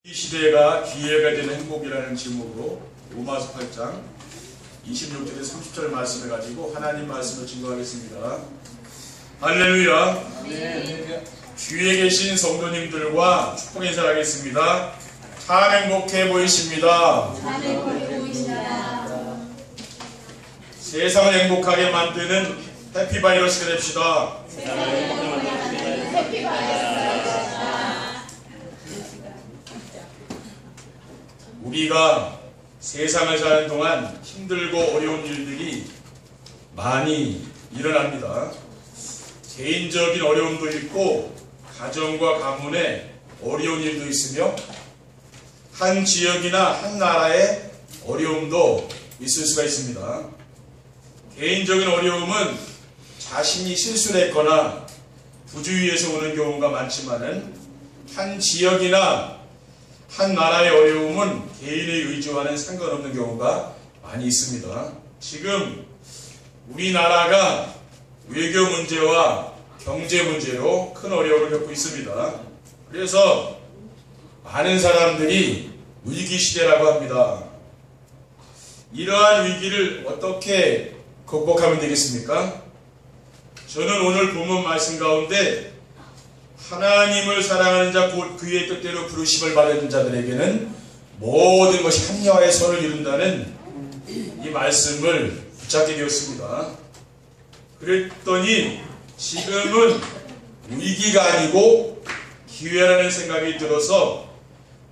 이 시대가 기회가 되는 행복이라는 제목으로 로마서 8장 26절에서 30절 말씀을 가지고 하나님 말씀을 증거하겠습니다. 할렐루야. 네. 주위에 계신 성도님들과 축복 인사를 하겠습니다. 참 행복해 보이십니다. 참 행복해 보이시다. 세상을 행복하게 만드는 해피바이러스가 됩시다. 우리가 세상을 사는 동안 힘들고 어려운 일들이 많이 일어납니다. 개인적인 어려움도 있고 가정과 가문에 어려운 일도 있으며 한 지역이나 한 나라의 어려움도 있을 수가 있습니다. 개인적인 어려움은 자신이 실수를 했거나 부주의에서 오는 경우가 많지만은 한 지역이나 한 나라의 어려움은 개인의 의지와는 상관없는 경우가 많이 있습니다. 지금 우리나라가 외교 문제와 경제 문제로 큰 어려움을 겪고 있습니다. 그래서 많은 사람들이 위기시대라고 합니다. 이러한 위기를 어떻게 극복하면 되겠습니까? 저는 오늘 본문 말씀 가운데 하나님을 사랑하는 자 곧 그의 뜻대로 부르심을 받은 자들에게는 모든 것이 합리화의 선을 이룬다는 이 말씀을 붙잡게 되었습니다. 그랬더니 지금은 위기가 아니고 기회라는 생각이 들어서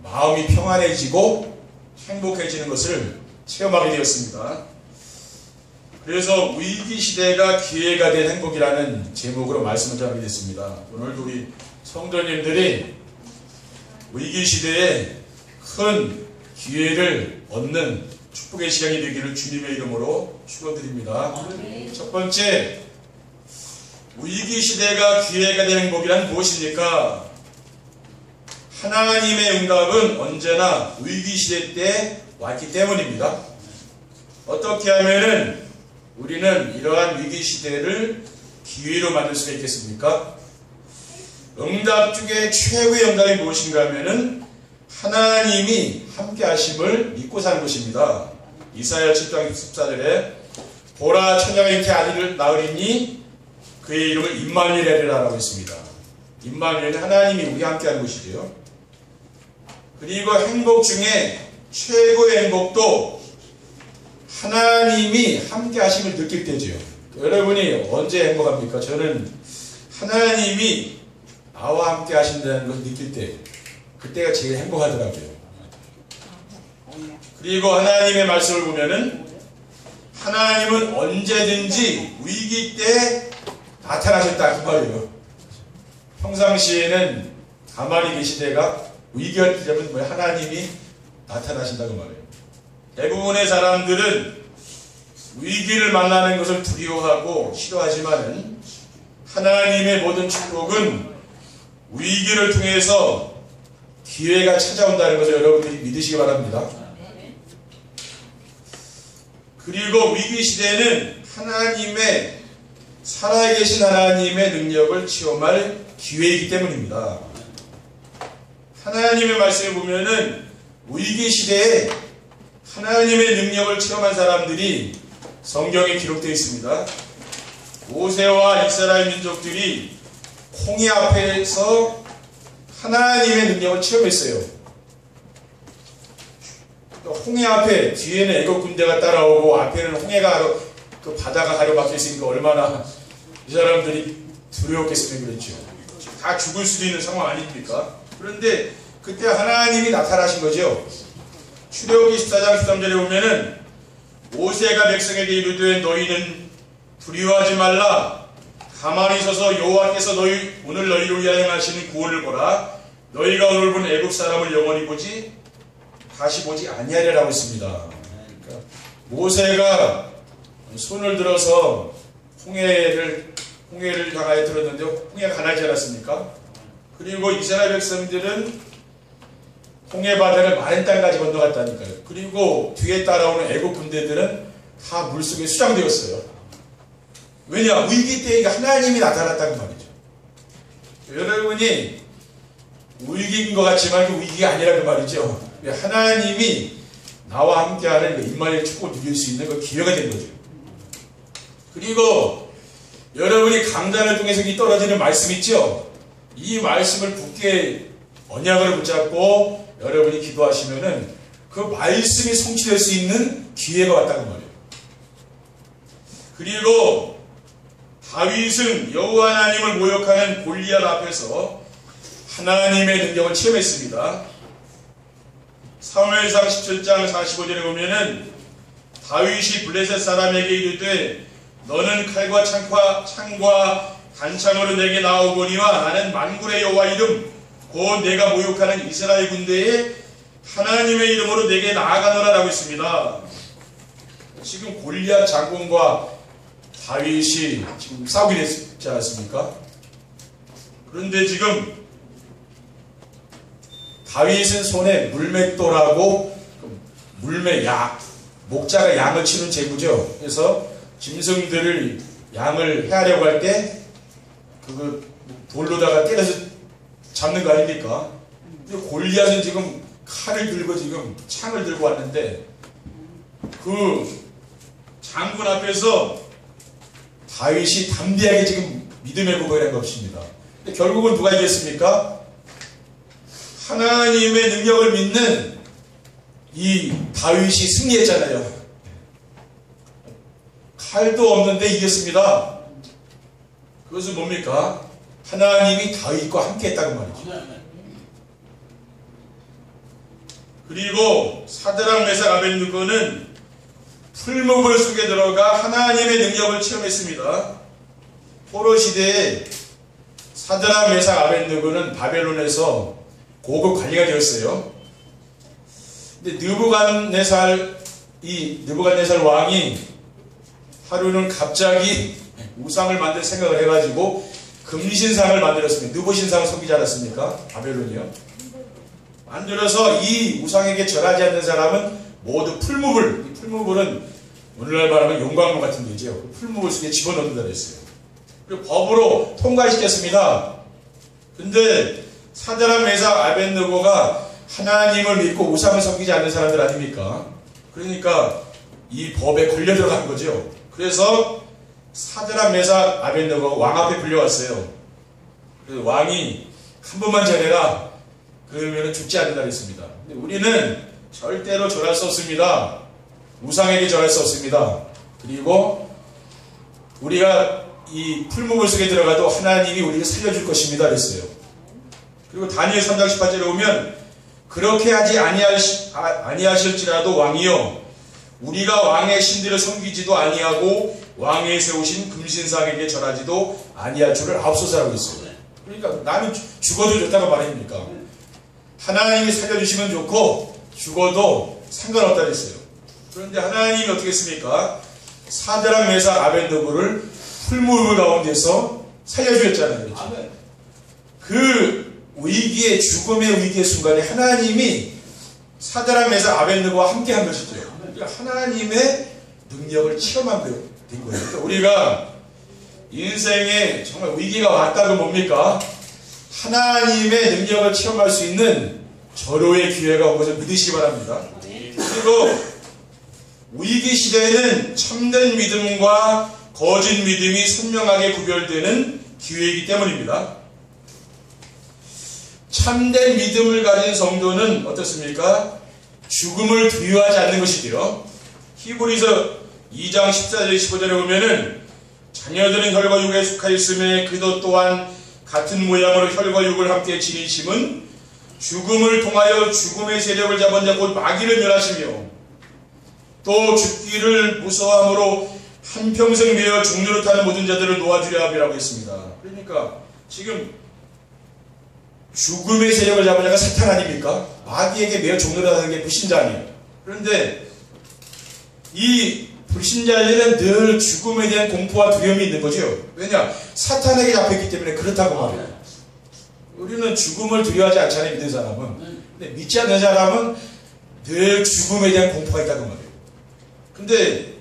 마음이 평안해지고 행복해지는 것을 체험하게 되었습니다. 그래서 위기시대가 기회가 된 행복이라는 제목으로 말씀을 전하게 됐습니다. 오늘도 우리 성도님들이 위기시대에 큰 기회를 얻는 축복의 시간이 되기를 주님의 이름으로 축원드립니다. 첫 번째, 위기시대가 기회가 된 행복이란 무엇입니까? 하나님의 응답은 언제나 위기시대 때 왔기 때문입니다. 어떻게 하면은 우리는 이러한 위기시대를 기회로 만들 수가 있겠습니까? 응답 중에 최고의 응답이 무엇인가 하면은 하나님이 함께 하심을 믿고 사는 것입니다. 이사야 7장 14절에 보라 처녀가 이렇게 아들을 낳으리니 그의 이름을 임마누엘이라 라고 했습니다. 임마누엘은 하나님이 우리 함께 하는 것이죠. 그리고 행복 중에 최고의 행복도 하나님이 함께 하심을 느낄 때죠. 여러분이 언제 행복합니까? 저는 하나님이 나와 함께 하신다는 것을 느낄 때 그때가 제일 행복하더라고요. 그리고 하나님의 말씀을 보면은 하나님은 언제든지 위기 때 나타나셨다 그 말이에요. 평상시에는 가만히 계시다가 위기가 되면 하나님이 나타나신다고 말이에요. 대부분의 사람들은 위기를 만나는 것을 두려워하고 싫어하지만은 하나님의 모든 축복은 위기를 통해서 기회가 찾아온다는 것을 여러분들이 믿으시기 바랍니다. 그리고 위기시대는 하나님의 살아계신 하나님의 능력을 체험할 기회이기 때문입니다. 하나님의 말씀을 보면은 위기시대에 하나님의 능력을 체험한 사람들이 성경에 기록되어 있습니다. 모세와 이스라엘 민족들이 홍해 앞에서 하나님의 능력을 체험했어요. 홍해 앞에 뒤에는 애국 군대가 따라오고 앞에는 홍해가 그 바다가 가로막혀 있으니까 얼마나 이 사람들이 두려웠겠으면 그렇죠. 다 죽을 수도 있는 상황 아닙니까? 그런데 그때 하나님이 나타나신 거죠. 출애굽기 14장 13절에 보면은 모세가 백성에게 이르되 너희는 두려워하지 말라. 가만히 서서 여호와께서 오늘 너희를 위하여 행하시는 구원을 보라. 너희가 오늘 본 애굽 사람을 영원히 보지 다시 보지 아니하리라고 했습니다. 그러니까 모세가 손을 들어서 홍해를 향하여 들었는데 홍해가 가나지 않았습니까? 그리고 이스라엘 백성들은 홍해 바다를 마른 땅까지 건너갔다니까요. 그리고 뒤에 따라오는 애국 군대들은 다 물속에 수장되었어요. 왜냐? 위기 때 하나님이 나타났다는 말이죠. 여러분이 위기인 것 같지만 그 위기가 아니라는 말이죠. 하나님이 나와 함께하는 그 임마누엘 축복을 누릴 수 있는 그 기회가 된 거죠. 그리고 여러분이 강단을 통해서 이 떨어지는 말씀 있죠? 이 말씀을 굳게 언약으로 붙잡고 여러분이 기도하시면은 그 말씀이 성취될 수 있는 기회가 왔다는 말이에요. 그리고 다윗은 여호와 하나님을 모욕하는 골리앗 앞에서 하나님의 능력을 체험했습니다. 사무엘상 17장 45절에 보면은 다윗이 블레셋 사람에게 이르되 너는 칼과 창과 단창으로 내게 나오거니와 나는 만군의 여호와 이름 곧 내가 모욕하는 이스라엘 군대에 하나님의 이름으로 내게 나아가노라 라고 했습니다. 지금 골리앗 장군과 다윗이 지금 싸우게 됐지 않았습니까? 그런데 지금 다윗은 손에 물맷돌하고 목자가 양을 치는 제구죠. 그래서 짐승들을 양을 해하려고 할 때 그 돌로다가 때려서 잡는 거 아닙니까? 근데 골리앗은 지금 칼을 들고 지금 창을 들고 왔는데 그 장군 앞에서 다윗이 담대하게 지금 믿음의 고백을 한 것입니다. 근데 결국은 누가 이겼습니까? 하나님의 능력을 믿는 이 다윗이 승리했잖아요. 칼도 없는데 이겼습니다. 그것은 뭡니까? 하나님이 다윗과 함께 했다는 말이죠. 그리고 사드락 메삭 아벳느고는 풀무불 속에 들어가 하나님의 능력을 체험했습니다. 포로 시대에 사드락 메삭 아벳느고는 바벨론에서 고급 관리가 되었어요. 근데 느부갓네살 왕이 하루는 갑자기 우상을 만들 생각을 해가지고 금신상을 만들었습니다. 느보신상을 섬기지 않았습니까? 바벨론이요. 만들어서 이 우상에게 절하지 않는 사람은 모두 풀무불, 이 풀무불은 오늘날 말하면 용광로 같은 거죠. 풀무불 속에 집어넣는다 그랬어요. 그리고 법으로 통과시켰습니다. 근데 사드락 메삭 아벳느고가 하나님을 믿고 우상을 섬기지 않는 사람들 아닙니까? 그러니까 이 법에 걸려 들어간 거죠. 그래서 사드락 메삭 아벳느고가 왕 앞에 불려왔어요. 그래서 왕이 한 번만 절해라. 그러면 죽지 않는다 그랬습니다. 근데 우리는 절대로 절할 수 없습니다. 우상에게 절할 수 없습니다. 그리고 우리가 이 풀무불 속에 들어가도 하나님이 우리를 살려줄 것입니다 그랬어요. 그리고 다니엘 3장 18절에 보면 그렇게 하지 아니하실지라도 왕이여 우리가 왕의 신들을 섬기지도 아니하고 왕에 세우신 금신상에게 절하지도 아니할 줄을 앞서서라고 있어요. 그러니까 나는 죽어도 좋다고 말입니까? 하나님이 살려주시면 좋고 죽어도 상관없다 그랬어요. 그런데 하나님이 어떻게 했습니까? 사드락 메삭 아벳느고를 풀무불 가운데서 살려주셨잖아요. 그렇죠? 그 위기의 죽음의 위기의 순간에 하나님이 사드락 메삭 아벳느고와 함께 한 것이죠. 그러니까 하나님의 능력을 체험한 된 거예요. 그러니까 우리가 인생에 정말 위기가 왔다고 뭡니까? 하나님의 능력을 체험할 수 있는 절호의 기회가 온 것을 믿으시기 바랍니다. 그리고 위기 시대에는 참된 믿음과 거짓 믿음이 선명하게 구별되는 기회이기 때문입니다. 참된 믿음을 가진 성도는 어떻습니까? 죽음을 두려워하지 않는 것이지요. 히브리서 2장 14절 15절에 보면은 자녀들은 혈과 육에 속하였음에 그도 또한 같은 모양으로 혈과 육을 함께 지니심은 죽음을 통하여 죽음의 세력을 잡은 자 곧 마귀를 멸하시며 또 죽기를 무서워함으로 한평생 매여 종류를 타는 모든 자들을 놓아주려 함이라고 했습니다. 그러니까 지금 죽음의 세력을 잡은 자가 사탄 아닙니까? 마귀에게 매여 종류를 타는 게 불신자 아니에요. 그런데 이 불신자들은 늘 죽음에 대한 공포와 두려움이 있는 거죠. 왜냐? 사탄에게 잡혔기 때문에 그렇다고 말해요. 우리는 죽음을 두려워하지 않잖아요, 믿는 사람은. 근데 믿지 않는 사람은 늘 죽음에 대한 공포가 있다고 말해요. 근데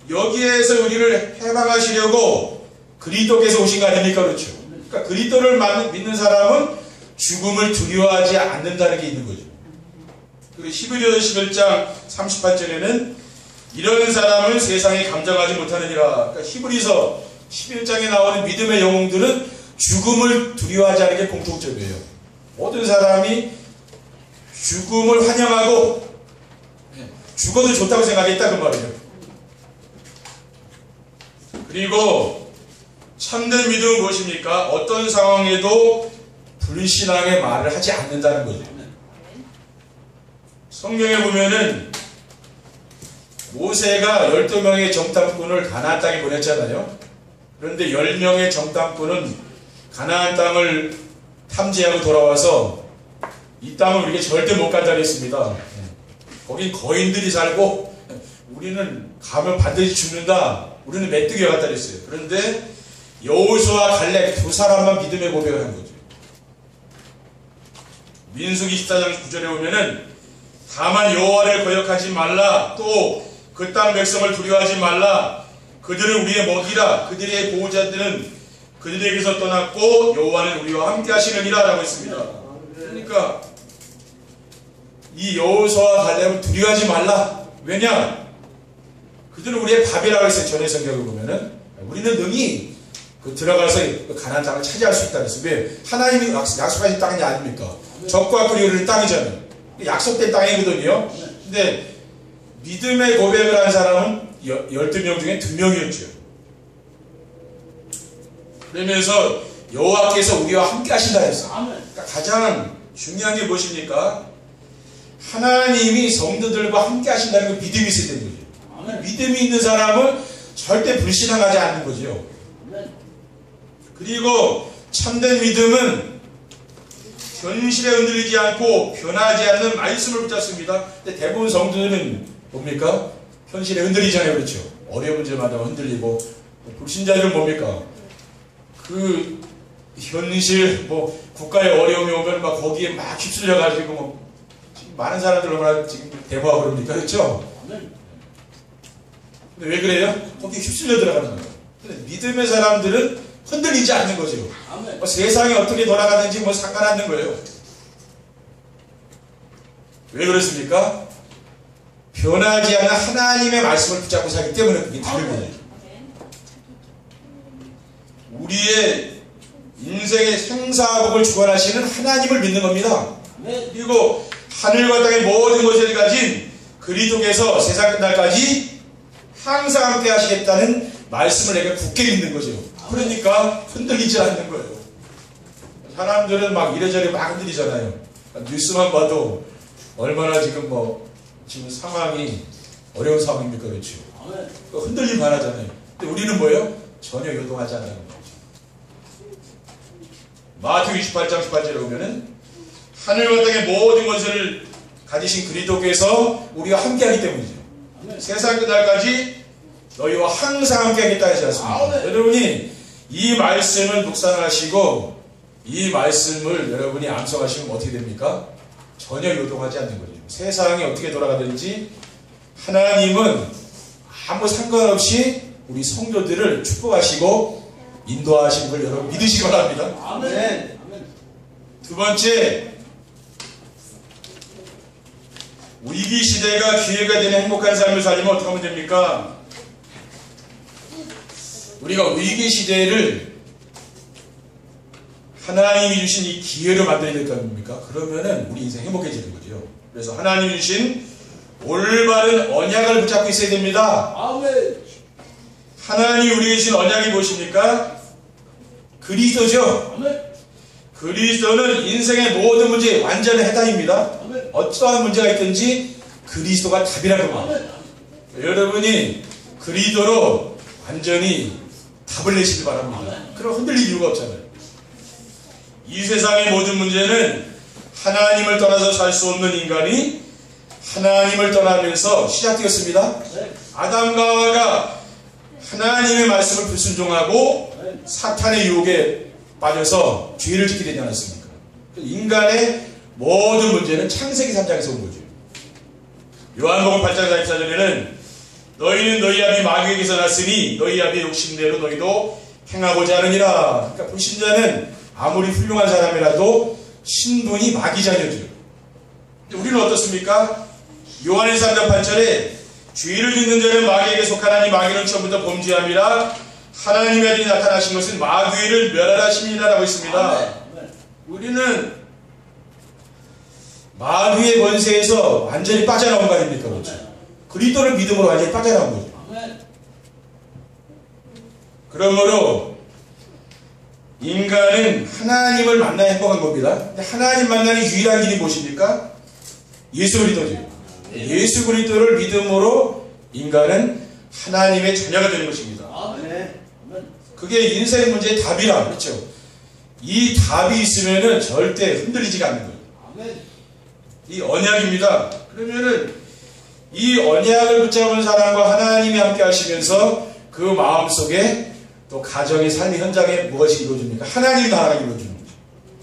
여기에서 우리를 해방하시려고 그리스도께서 오신 거 아닙니까? 그렇죠. 그러니까 그리스도를 믿는 사람은 죽음을 두려워하지 않는다는 게 있는 거죠. 그리고 히브리서 11장 38절에는 이런 사람은 세상에 감정하지 못하느니라. 그러니까 히브리서 11장에 나오는 믿음의 영웅들은 죽음을 두려워하지 않는 게 공통점이에요. 모든 사람이 죽음을 환영하고 죽어도 좋다고 생각했다 그 말이에요. 그리고 참된 믿음은 무엇입니까? 어떤 상황에도 불신앙의 말을 하지 않는다는 거죠. 성경에 보면은 모세가 12명의 정탐꾼을 가나안 땅에 보냈잖아요. 그런데 10명의 정탐꾼은 가나안 땅을 탐지하고 돌아와서 이 땅은 우리에게 절대 못 간다 그랬습니다. 거긴 거인들이 살고 우리는 가면 반드시 죽는다. 우리는 메뚜기와 같다 그랬어요. 그런데 여호수아와 갈렙 두 사람만 믿음의 고백을 한 거죠. 민수기 14장 9절에 보면은 다만 여호와를 거역하지 말라. 또 그 땅 백성을 두려워하지 말라. 그들은 우리의 먹이라. 그들의 보호자들은 그들에게서 떠났고 여호와는 우리와 함께 하시느니라 라고 했습니다. 그러니까 이 여호수아와 갈렙을 두려워하지 말라. 왜냐? 그들은 우리의 밥이라고 했어요. 전에 성경을 보면은 우리는 능히 들어가서 가나안 땅을 차지할 수 있다 그랬어요. 왜? 하나님이 약속하신 땅이 아닙니까? 적과 꿀이 흐르는 땅이잖아요. 약속된 땅이거든요. 근데 믿음의 고백을 한 사람은 12명 중에 2명이었죠. 그러면서 여호와께서 우리와 함께 하신다 했어요. 그러니까 가장 중요한 게 무엇입니까? 하나님이 성도들과 함께 하신다는 그 믿음이 있어야 되는 거죠. 믿음이 있는 사람은 절대 불신앙하지 않는 거죠. 그리고 참된 믿음은 현실에 흔들리지 않고 변하지 않는 말씀을 붙잡습니다. 근데 대부분 성도들은 뭡니까? 현실에 흔들리잖아요. 그렇죠? 어려운 문제마다 흔들리고 불신자들은 뭡니까? 그 현실 국가의 어려움이 오면 막 거기에 막 휩쓸려 가지고 지금 많은 사람들 얼마나 지금 대모하고 그럽니까? 그렇죠? 근데 왜 그래요? 거기에 휩쓸려 들어가는 거예요. 근데 믿음의 사람들은 흔들리지 않는 거죠. 세상이 어떻게 돌아가는지 상관없는 거예요. 왜 그렇습니까? 변하지 않는 하나님의 말씀을 붙잡고 살기 때문에 그게 다른 거예요. 우리의 인생의 생사복을 주관하시는 하나님을 믿는 겁니다. 그리고 하늘과 땅의 모든 것을 가진 그리스도께서 세상 끝날까지 항상 함께 하시겠다는 말씀을 내가 굳게 믿는 거죠. 그러니까 흔들리지 않는 거예요. 사람들은 막 이래저래 막 흔들리잖아요. 뉴스만 봐도 얼마나 지금 지금 상황이 어려운 상황입니까? 그렇죠? 흔들림 안 하잖아요. 근데 우리는 뭐예요? 전혀 요동하지 않는 거죠. 마태복음 28장 18절에 보면은 하늘과 땅의 모든 것을 가지신 그리스도께서 우리와 함께하기 때문이죠. 세상 끝날까지 너희와 항상 함께하겠다 하지 않습니까? 여러분이 이 말씀을 묵상하시고 이 말씀을 여러분이 암송하시면 어떻게 됩니까? 전혀 요동하지 않는 거죠. 세상이 어떻게 돌아가든지 하나님은 아무 상관없이 우리 성도들을 축복하시고 인도하시는 걸 여러분 믿으시기 바랍니다. 아멘. 두 번째, 위기 시대가 기회가 되는 행복한 삶을 살려면 어떻게 하면 됩니까? 우리가 위기 시대를 하나님이 주신 이 기회로 만들어야 될 거 아닙니까? 그러면은 우리 인생 행복해지는 거죠. 그래서 하나님이 주신 올바른 언약을 붙잡고 있어야 됩니다. 아멘. 하나님이 우리에게 주신 언약이 무엇입니까? 그리스도죠. 아멘. 그리스도는 인생의 모든 문제에 완전한 해답입니다. 아멘. 어떠한 문제가 있든지 그리스도가 답이라고 합니다. 여러분이 그리스도로 완전히 답을 내시길 바랍니다. 그럼 흔들릴 이유가 없잖아요. 이 세상의 모든 문제는 하나님을 떠나서 살 수 없는 인간이 하나님을 떠나면서 시작되었습니다. 아담과 하와가 하나님의 말씀을 불순종하고 사탄의 유혹에 빠져서 죄를 짓게 되지 않았습니까? 인간의 모든 문제는 창세기 3장에서 온 거죠. 요한복음 8장 44절에는 너희는 너희 아비 마귀에게서 났으니 너희 아비의 욕심대로 너희도 행하고자 하느니라. 그러니까 불신자는 아무리 훌륭한 사람이라도 신분이 마귀 자녀죠. 우리는 어떻습니까? 요한일서 3장 8절에 죄를 짓는 자는 마귀에게 속하나니 마귀는 처음부터 범죄함이라 하나님의 아들이 나타나신 것은 마귀를 멸하심이라 라고 있습니다. 우리는 마귀의 권세에서 완전히 빠져나온 거 아닙니까? 그렇죠? 그리스도를 믿음으로 완전히 빠져나온 거죠. 그러므로 인간은 하나님을 만나야 행복한 겁니다. 근데 하나님 만나는 유일한 길이 무엇입니까? 예수 그리스도죠. 예수 그리스도를 믿음으로 인간은 하나님의 자녀가 되는 것입니다. 그게 인생의 문제의 답이라. 그렇죠? 이 답이 있으면은 절대 흔들리지가 않는 거예요. 이 언약입니다. 그러면은 이 언약을 붙잡은 사람과 하나님이 함께 하시면서 그 마음속에 또 가정의 삶의 현장에 무엇이 이루어집니까? 하나님 나라가 이루어지는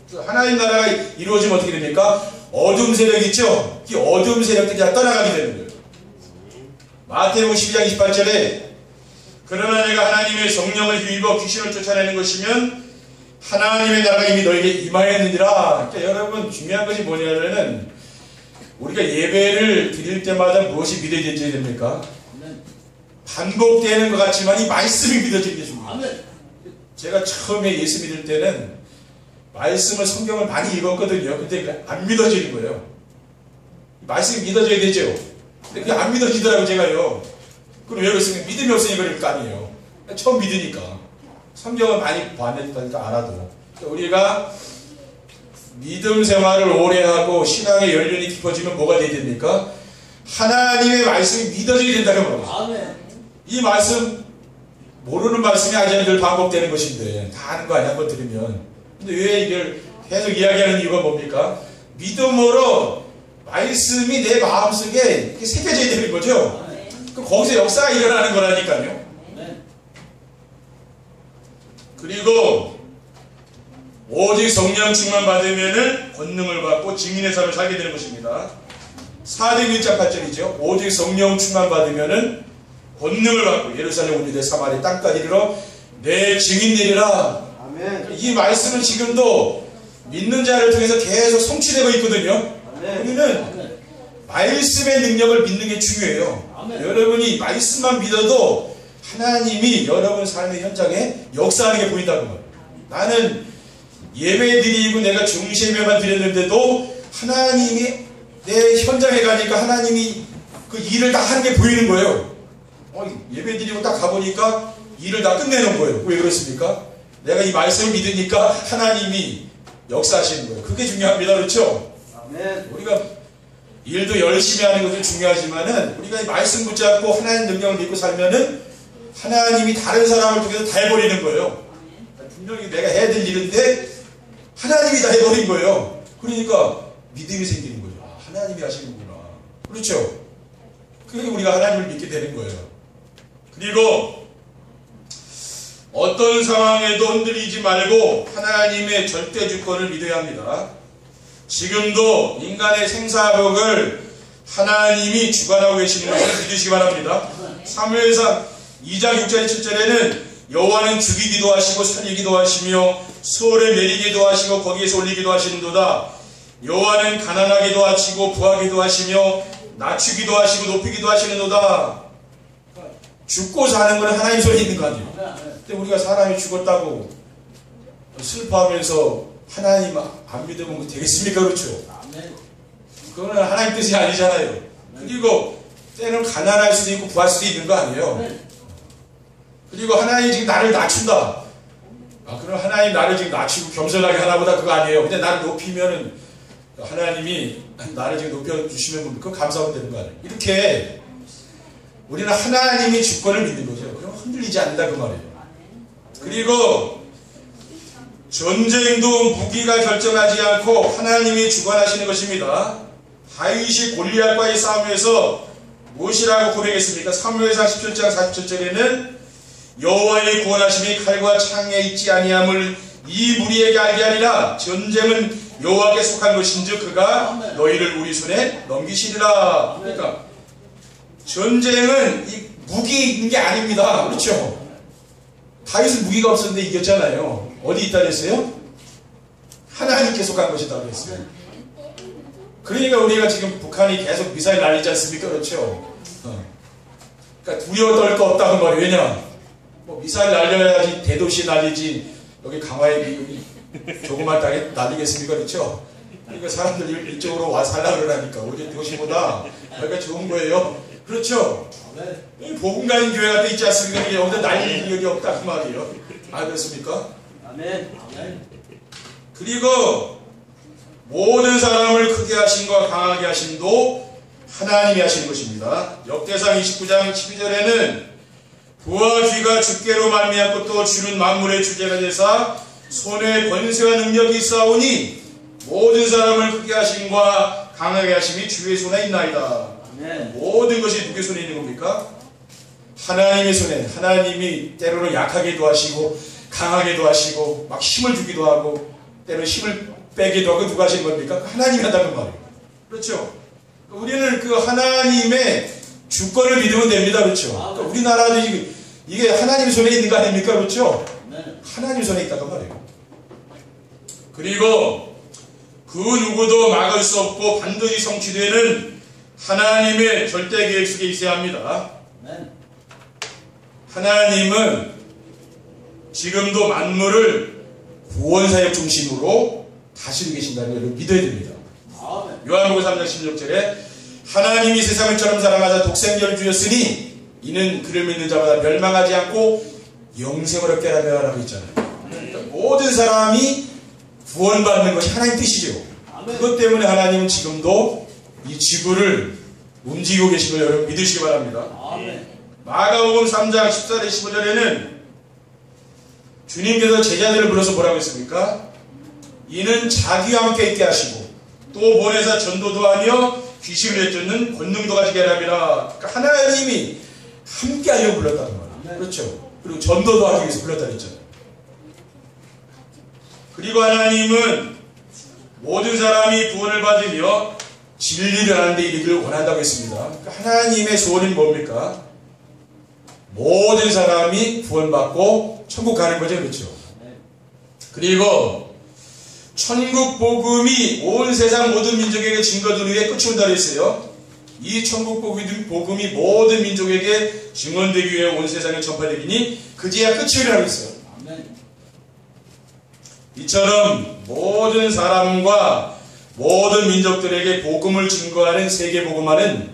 거죠. 하나님 나라가 이루어지면 어떻게 됩니까? 어둠 세력 있죠? 이 어둠 세력들이 다 떠나가게 되는 거예요. 마태복음 12장 28절에 그러나 내가 하나님의 성령을 힘입어 귀신을 쫓아내는 것이면 하나님의 나라가 이미 너에게 임하였느니라. 그러니까 여러분 중요한 것이 뭐냐면은 우리가 예배를 드릴 때마다 무엇이 믿어져야 됩니까? 반복되는 것 같지만 이 말씀이 믿어지는 게 중요해요. 제가 처음에 예수 믿을 때는 말씀을 성경을 많이 읽었거든요. 근데 안 믿어지는 거예요. 말씀이 믿어져야 되죠. 근데 그게 안 믿어지더라고요, 제가요. 그럼 왜 그랬습니까? 믿음이 없으니까 그럴 거 아니에요. 처음 믿으니까. 성경을 많이 봤다니까 알아도. 우리가 믿음 생활을 오래 하고 신앙의 연륜이 깊어지면 뭐가 돼야 됩니까? 하나님의 말씀이 믿어져야 된다는 거예요. 이 말씀 모르는 말씀이 아직은 늘 반복되는 것인데 다 아는 거 아니야 한번 들으면. 근데 왜 이걸 계속 이야기하는 이유가 뭡니까? 믿음으로 말씀이 내 마음속에 이렇게 새겨져야 되는 거죠. 그럼 거기서 역사가 일어나는 거라니까요. 그리고 오직 성령 충만 받으면은 권능을 받고 증인의 삶을 살게 되는 것입니다. 사도행전 1장 8절이죠. 오직 성령 충만 받으면은 권능을 받고 예루살렘 온 유대 사마리아 땅까지 이르러 내 증인 되리라. 아멘. 이 말씀은 지금도 믿는 자를 통해서 계속 성취되고 있거든요. 우리는 말씀의 능력을 믿는 게 중요해요. 아멘. 여러분이 말씀만 믿어도 하나님이 여러분 삶의 현장에 역사하는 게 보인다는 거예요. 나는 예배 드리고 내가 중심에만 드렸는데도 하나님이 내 현장에 가니까 하나님이 그 일을 다 하는 게 보이는 거예요. 예배 드리고 딱 가보니까 일을 다 끝내는 거예요. 왜 그렇습니까? 내가 이 말씀을 믿으니까 하나님이 역사하시는 거예요. 그게 중요합니다. 그렇죠? 아멘. 우리가 일도 열심히 하는 것도 중요하지만은 우리가 이 말씀 붙잡고 하나님 능력을 믿고 살면은 하나님이 다른 사람을 통해서 다 해버리는 거예요. 분명히 내가 해야 될 일인데 하나님이 다 해버린 거예요. 그러니까 믿음이 생기는 거죠. 아, 하나님이 하시는구나. 그렇죠? 그러니까 우리가 하나님을 믿게 되는 거예요. 그리고 어떤 상황에도 흔들리지 말고 하나님의 절대 주권을 믿어야 합니다. 지금도 인간의 생사복을 하나님이 주관하고 계시는 것을 믿으시기 바랍니다. 사무엘상 2장 6절 7절에는 여호와는 죽이기도 하시고 살리기도 하시며 소를 내리기도 하시고 거기에서 올리기도 하시는도다. 여호와는 가난하게도 하시고 부하게도 하시며 낮추기도 하시고 높이기도 하시는도다. 죽고 사는 건 하나님 손에 있는 거 아니에요. 근데 우리가 사람이 죽었다고 슬퍼하면서 하나님 안 믿으면 되겠습니까? 그렇죠? 그거는 하나님 뜻이 아니잖아요. 그리고 때는 가난할 수도 있고 부할 수도 있는 거 아니에요. 그리고 하나님이 지금 나를 낮춘다. 그럼 하나님 나를 지금 낮추고 겸손하게 하나보다 그거 아니에요. 근데 나를 높이면은 하나님이 나를 지금 높여주시면 그거 감사하면 되는 거 아니에요. 이렇게 우리는 하나님이 주권을 믿는 거죠. 그럼 흔들리지 않는다 그 말이에요. 그리고 전쟁도 무기가 결정하지 않고 하나님이 주관하시는 것입니다. 다윗이 골리앗과의 싸움에서 무엇이라고 고백했습니까? 사무엘상 17장 47절에는 여호와의 구원하심이 칼과 창에 있지 아니함을 이 무리에게 알게 하리라. 전쟁은 여호와께 속한 것인즉 그가 너희를 우리 손에 넘기시리라. 그러니까 전쟁은 이 무기 있는 게 아닙니다. 그렇죠? 다윗은 무기가 없었는데 이겼잖아요. 어디 있다 그랬어요? 하나님께서 간 것이다 그랬어요. 그러니까 우리가 지금 북한이 계속 미사일 날리지 않습니까? 그렇죠? 그러니까 두려워 떨 거 없다는 말이에요. 왜냐? 뭐 미사일 날려야지 대도시 날리지 여기 강화에 조그만 땅에 날리겠습니까? 그렇죠? 그러니까 사람들이 이쪽으로 와서 살라 그러니까 우리 도시보다 여기가 좋은 거예요. 그렇죠? 이 복음가인 교회가 돼 있지 않습니까? 여기서 날릴 기력이 없다 그 말이에요. 아 그렇습니까? 아멘. 그리고 모든 사람을 크게 하심과 강하게 하심도 하나님이 하시는 것입니다. 역대상 29장 12절에는 부와 귀가 주께로 말미암고 또 주는 만물의 주제가 되사 손에 권세와 능력이 있사오니 모든 사람을 크게 하심과 강하게 하심이 주의 손에 있나이다. 아멘. 모든 것이 누구의 손에 있는 겁니까? 하나님의 손에. 하나님이 때로는 약하게도 하시고 강하게도 하시고 막 힘을 주기도 하고 때로는 힘을 빼기도 하고 누가 하시는 겁니까? 하나님이 한다는 말이에요. 그렇죠? 우리는 그 하나님의 주권을 믿으면 됩니다. 그렇죠? 그러니까 우리나라도 이게 하나님 손에 있는 거 아닙니까? 그렇죠? 하나님 손에 있다고 말이에요. 그리고 그 누구도 막을 수 없고 반드시 성취되는 하나님의 절대 계획 속에 있어야 합니다. 하나님은 지금도 만물을 구원사역 중심으로 다스리고 계신다는 것을 믿어야 됩니다. 요한복음 3장 16절에 하나님이 세상을 처럼 사랑하사 독생자를 주셨으니 이는 그를 믿는 자마다 멸망하지 않고 영생을 얻게 하려 라고 있잖아요. 그러니까 모든 사람이 구원받는 것이 하나님 뜻이죠. 그것 때문에 하나님은 지금도 이 지구를 움직이고 계신 걸 여러분 믿으시기 바랍니다. 마가복음 3장 14절 15절에는 주님께서 제자들을 불러서 뭐라고 했습니까? 이는 자기와 함께 있게 하시고 또 보내사 전도도 하며 귀신을 내쫓는 권능도 가시게 하랍니다. 그러니까 하나님이 함께 하려고 불렀다는 말이에요. 그렇죠? 그리고 전도도 하기 위해서 불렀다 그랬잖아요. 그리고 하나님은 모든 사람이 구원을 받으며 진리를 하는 데 이르기를 원한다고 했습니다. 그러니까 하나님의 소원은 뭡니까? 모든 사람이 구원받고 천국 가는 거죠. 그렇죠? 그리고 천국 복음이 온 세상 모든 민족에게 증거된 후에 끝이 온다고 했어요. 이 천국 복음이 모든 민족에게 증언되기 위해 온 세상에 전파되기니 그제야 끝이 오리라고 했어요. 이처럼 모든 사람과 모든 민족들에게 복음을 증거하는 세계 복음화는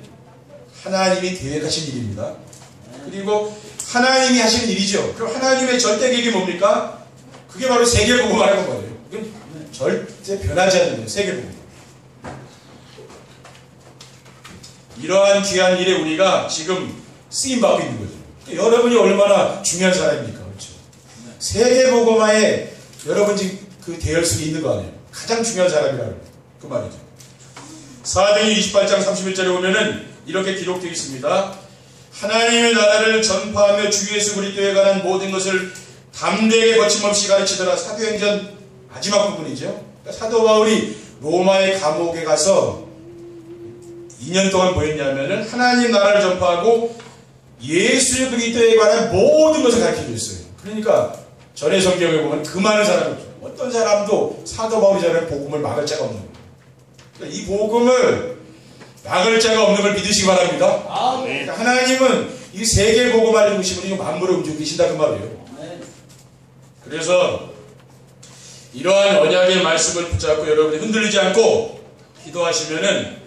하나님이 계획하신 일입니다. 그리고 하나님이 하시는 일이죠. 그럼 하나님의 절대 계획이 뭡니까? 그게 바로 세계 복음화라는 거예요. 절대 변하지 않는 거예요. 세계 복음. 이러한 귀한 일에 우리가 지금 쓰임받고 있는 거죠. 여러분이 얼마나 중요한 사람입니까? 그렇죠? 세계 복음화에 여러분 지금 그 대열 속에 있는 거 아니에요? 가장 중요한 사람이라는 그 말이죠. 사도행전 28장 31절에 보면은 이렇게 기록되어 있습니다. 하나님의 나라를 전파하며 주 예수 그리스도에 관한 모든 것을 담대하게 거침없이 가르치더라. 사도행전 마지막 부분이죠. 그러니까 사도 바울이 로마의 감옥에 가서 2년 동안 뭐였냐면은 하나님 나라를 전파하고 예수 그리스도에 관한 모든 것을 가르쳐 줬어요. 그러니까 전의 성경에 보면 그 많은 사람이 없어요. 어떤 사람도 사도 바울이 전에 복음을 막을 자가 없는 거예요. 그러니까 이 복음을 막을 자가 없는 걸 믿으시기 바랍니다. 그러니까 하나님은 이 세계 복음화를 중심으로 만물을 움직이고 계신다 그 말이에요. 그래서 이러한 언약의 말씀을 붙잡고 여러분이 흔들리지 않고 기도하시면은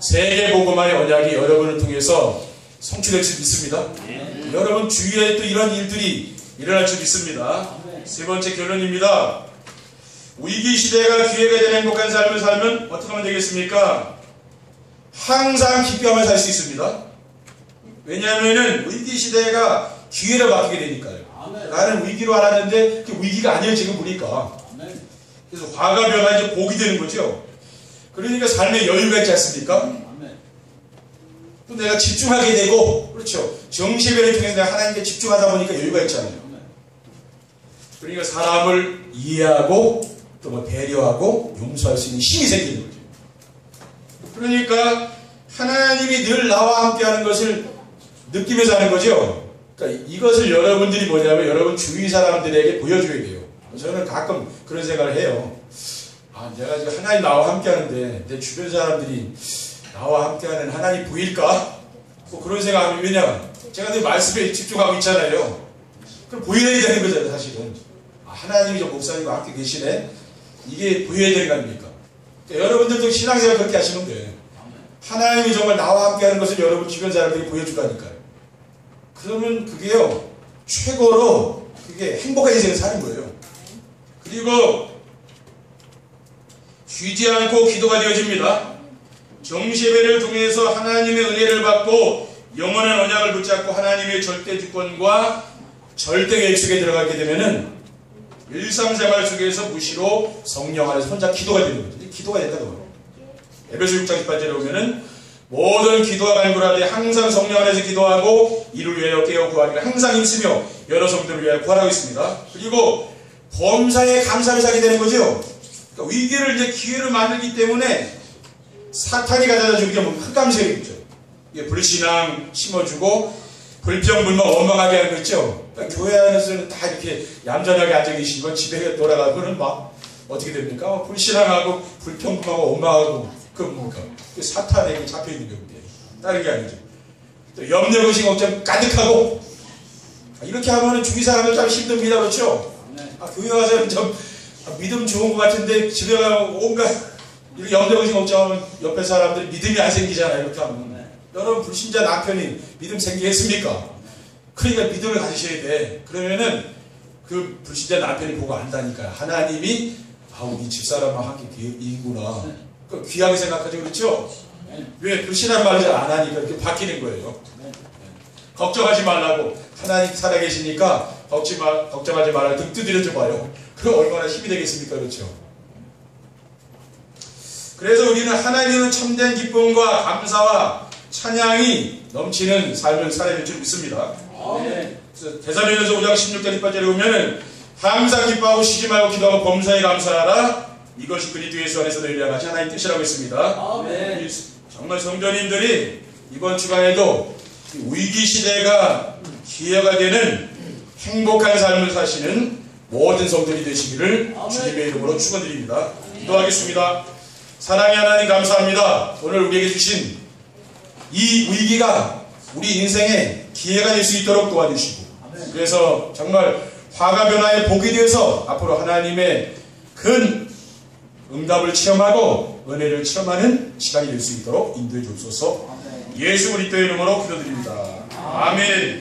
세계 복음화의 언약이 여러분을 통해서 성취될 수 있습니다. 여러분 주위에 또 이런 일들이 일어날 수 있습니다. 세 번째 결론입니다. 위기 시대가 기회가 되는 행복한 삶을 살면 어떻게 하면 되겠습니까? 항상 기뻐하며 살 수 있습니다. 왜냐하면은 위기 시대가 기회로 바뀌게 되니까요. 나는 위기로 알았는데 그 위기가 아니에요 지금 보니까. 그래서 화가 변화 이제 복이 되는 거죠. 그러니까 삶에 여유가 있지 않습니까? 또 내가 집중하게 되고, 그렇죠. 정시변을 통해서 내가 하나님께 집중하다 보니까 여유가 있잖아요. 그러니까 사람을 이해하고 또 뭐 배려하고 용서할 수 있는 힘이 생기는 거죠. 그러니까 하나님이 늘 나와 함께하는 것을 느끼면서 하는 거죠. 그러니까 이것을 여러분들이 뭐냐면 여러분 주위 사람들에게 보여줘야 돼요. 저는 가끔 그런 생각을 해요. 내가 지금 하나님 나와 함께 하는데 내 주변 사람들이 나와 함께 하는 하나님 보일까? 뭐 그런 생각하면, 왜냐? 제가 내 말씀에 집중하고 있잖아요. 그럼 보여야 되는 거잖아요, 사실은. 하나님이 저 목사님과 함께 계시네? 이게 보여야 되는 거 아닙니까? 그러니까 여러분들도 신앙생활 그렇게 하시면 돼요. 하나님이 정말 나와 함께 하는 것을 여러분 주변 사람들이 보여주다니까요. 그러면 그게요, 최고로 그게 행복한 인생을 사는 거예요. 그리고 쉬지 않고 기도가 되어집니다. 정시예배를 통해서 하나님의 은혜를 받고 영원한 언약을 붙잡고 하나님의 절대 주권과 절대 계획 속에 들어가게 되면은 일상생활 속에서 무시로 성령 안에서 혼자 기도가 되는 거죠. 기도가 된다고 봐요. 에베소 6장 18절에 보면은 모든 기도와 간구하되 항상 성령 안에서 기도하고 이를 위하여 깨어 구하기를 항상 힘쓰며 여러 성도를 위하여 구하라고 있습니다. 그리고 범사에 감사를 사게 되는 거죠. 그러니까 위기를 이제 기회로 만들기 때문에 사탄이 가져다 주는 게 뭐 흑감색이죠. 불신앙 심어주고 불평불만 원망하게 하는 거 있죠. 그러니까 교회 안에서는 다 이렇게 얌전하게 앉아 계시고 집에 돌아가고는 막 어떻게 됩니까? 불신앙하고 불평불만하고 원망하고 그건 뭡니까? 사탄에게 잡혀있는 겁니다. 다른 게 아니죠. 또 염려의식 걱정 가득하고 이렇게 하면 주위 사람들 참 힘듭니다. 그렇죠? 교회 와서는 좀 믿음 좋은 것 같은데 집에 가면 온갖 이렇게 염려의식 걱정하면 옆에 사람들이 믿음이 안 생기잖아요. 이렇게 하면. 여러분 불신자 남편이 믿음 생기겠습니까? 그러니까 믿음을 가지셔야 돼. 그러면은 그 불신자 남편이 보고 안다니까요. 하나님이 우리 집사람과 함께 이구나. 귀하게 생각하죠. 그렇죠? 왜? 불신한 말을 안 하니까 이렇게 바뀌는 거예요. 걱정하지 말라고. 하나님 살아계시니까 걱정하지 말라고 등 두드려줘 봐요. 그럼 얼마나 힘이 되겠습니까? 그렇죠? 그래서 우리는 하나님은 참된 기쁨과 감사와 찬양이 넘치는 삶을 살아야 될 줄 믿습니다. 그래서 데살로니가서 5장 16절 18절에 보면은 항상 기뻐하고 쉬지 말고 기도하고 범사에 감사하라. 이것이 그리스도 예수 안에서 너희를 향하신 하나님 뜻이라고 했습니다. 정말 성도님들이 이번 주간에도 위기 시대가 기회가 되는 행복한 삶을 사시는 모든 성도들이 되시기를 주님의 이름으로 축원드립니다. 기도하겠습니다. 사랑의 하나님 감사합니다. 오늘 우리에게 주신 이 위기가 우리 인생의 기회가 될 수 있도록 도와주시고, 그래서 정말 화가 변화의 복이 되어서 앞으로 하나님의 큰 응답을 체험하고 은혜를 체험하는 시간이 될 수 있도록 인도해 주옵소서. 예수 그리스도의 이름으로 기도드립니다. 아멘.